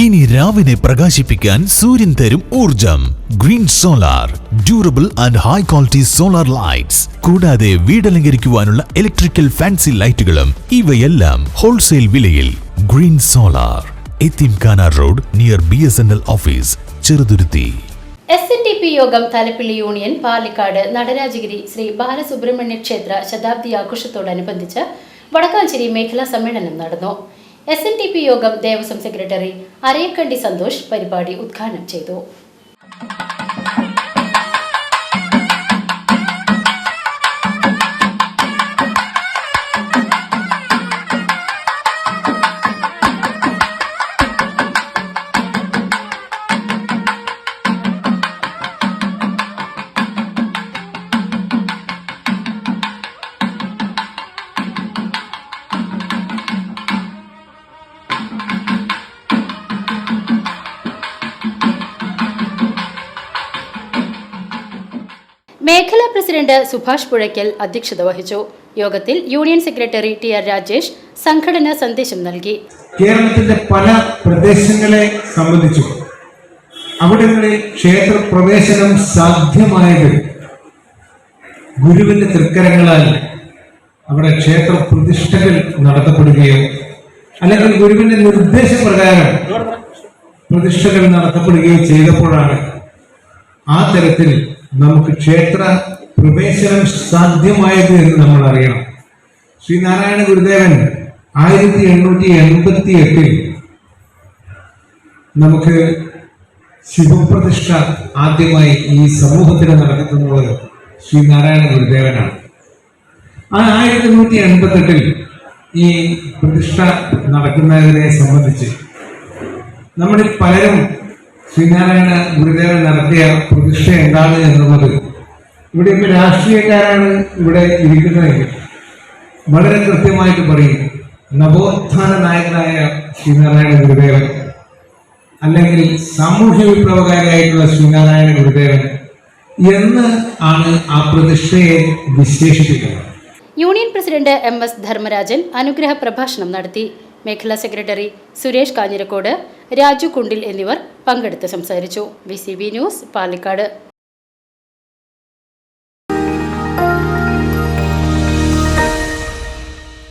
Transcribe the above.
ഇനി രാവിനെ പ്രകാശിപ്പിക്കാൻ സൂര്യൻ തരും ഊർജം. Green solar, durable and high quality solar lights. കൂടാതെ വീടലങ്കരിക്കുവാനുള്ള ഇലക്ട്രിക്കൽ ഫാൻസി ലൈറ്റുകളും. ഇവയെല്ലാം ഹോൾസെയിൽ വിലയിൽ. Green solar, Yatheemkhana road, near BSNL office, Cheruthuruthy. SNDP Yogam Thalappilly union Palakkad Natarajagiri Sree Balasubrahmanya ക്ഷേത്ര ശതാബ്ദി ആഘോഷത്തോടനുബന്ധിച്ച് വടക്കാഞ്ചേരി മേഖലാ സമ്മേളനം നടന്നു. SNDP യോഗം ദേവസ്വം സെക്രട്ടറി അരയക്കണ്ടി സന്തോഷ് പരിപാടി ഉദ്ഘാടനം ചെയ്തു. മേഖലാ പ്രസിഡന്റ് സുഭാഷ് പുഴയ്ക്കൽ അധ്യക്ഷത വഹിച്ചു. യോഗത്തിൽ യൂണിയൻ സെക്രട്ടറി TR രാജേഷ് സംഘടനാ സന്ദേശം നൽകി. കേരളത്തിന്റെ പല പ്രദേശങ്ങളെ സംബന്ധിച്ചു അവിടങ്ങളിൽ ക്ഷേത്ര പ്രവേശനം സാധ്യമായത് ഗുരുവിന്റെ തൃക്കരങ്ങളാൽ അവിടെ ക്ഷേത്ര പ്രതിഷ്ഠകൾ നടത്തപ്പെടുകയോ അല്ലെങ്കിൽ ഗുരുവിന്റെ നിർദ്ദേശപ്രകാരം പ്രതിഷ്ഠകൾ നടത്തപ്പെടുകയോ ചെയ്തപ്പോഴാണ് ആ തരത്തിൽ നമുക്ക് ക്ഷേത്ര പ്രവേശനം സാധ്യമായത് എന്ന് നമ്മൾ അറിയണം. ശ്രീനാരായണ ഗുരുദേവൻ 1888 നമുക്ക് ശിവപ്രതിഷ്ഠ ആദ്യമായി ഈ സമൂഹത്തിന് നടത്തുന്നത് ശ്രീനാരായണ ഗുരുദേവനാണ്. ആ 1888 ഈ പ്രതിഷ്ഠ നടക്കുന്നതിനെ സംബന്ധിച്ച് നമ്മളിൽ പലരും ശ്രീനാരായണ ഗുരുദേവൻ നടത്തിയ പ്രതിഷ്ഠ എന്താണ് എന്നുള്ളത് ഇവിടെ ഇപ്പൊ രാഷ്ട്രീയക്കാരാണ് ഇവിടെ ഇരിക്കുന്നതെങ്കിൽ വളരെ കൃത്യമായിട്ട് പറയും. നവോത്ഥാന നായകനായ ശ്രീനാരായണ ഗുരുദേവൻ അല്ലെങ്കിൽ സാമൂഹ്യ വിപ്ലവകാരിയായിട്ടുള്ള ശ്രീനാരായണ ഗുരുദേവൻ എന്ന് ആണ് ആ പ്രതിഷ്ഠയെ വിശേഷിപ്പിക്കുന്നത്. യൂണിയൻ പ്രസിഡന്റ് MS ധർമ്മരാജൻ അനുഗ്രഹ പ്രഭാഷണം നടത്തി. മേഖലാ സെക്രട്ടറി സുരേഷ് കാഞ്ഞിരക്കോട്, രാജു കുണ്ടിൽ എന്നിവർ പങ്കെടുത്ത് സംസാരിച്ചു. VCB news, Palakkad.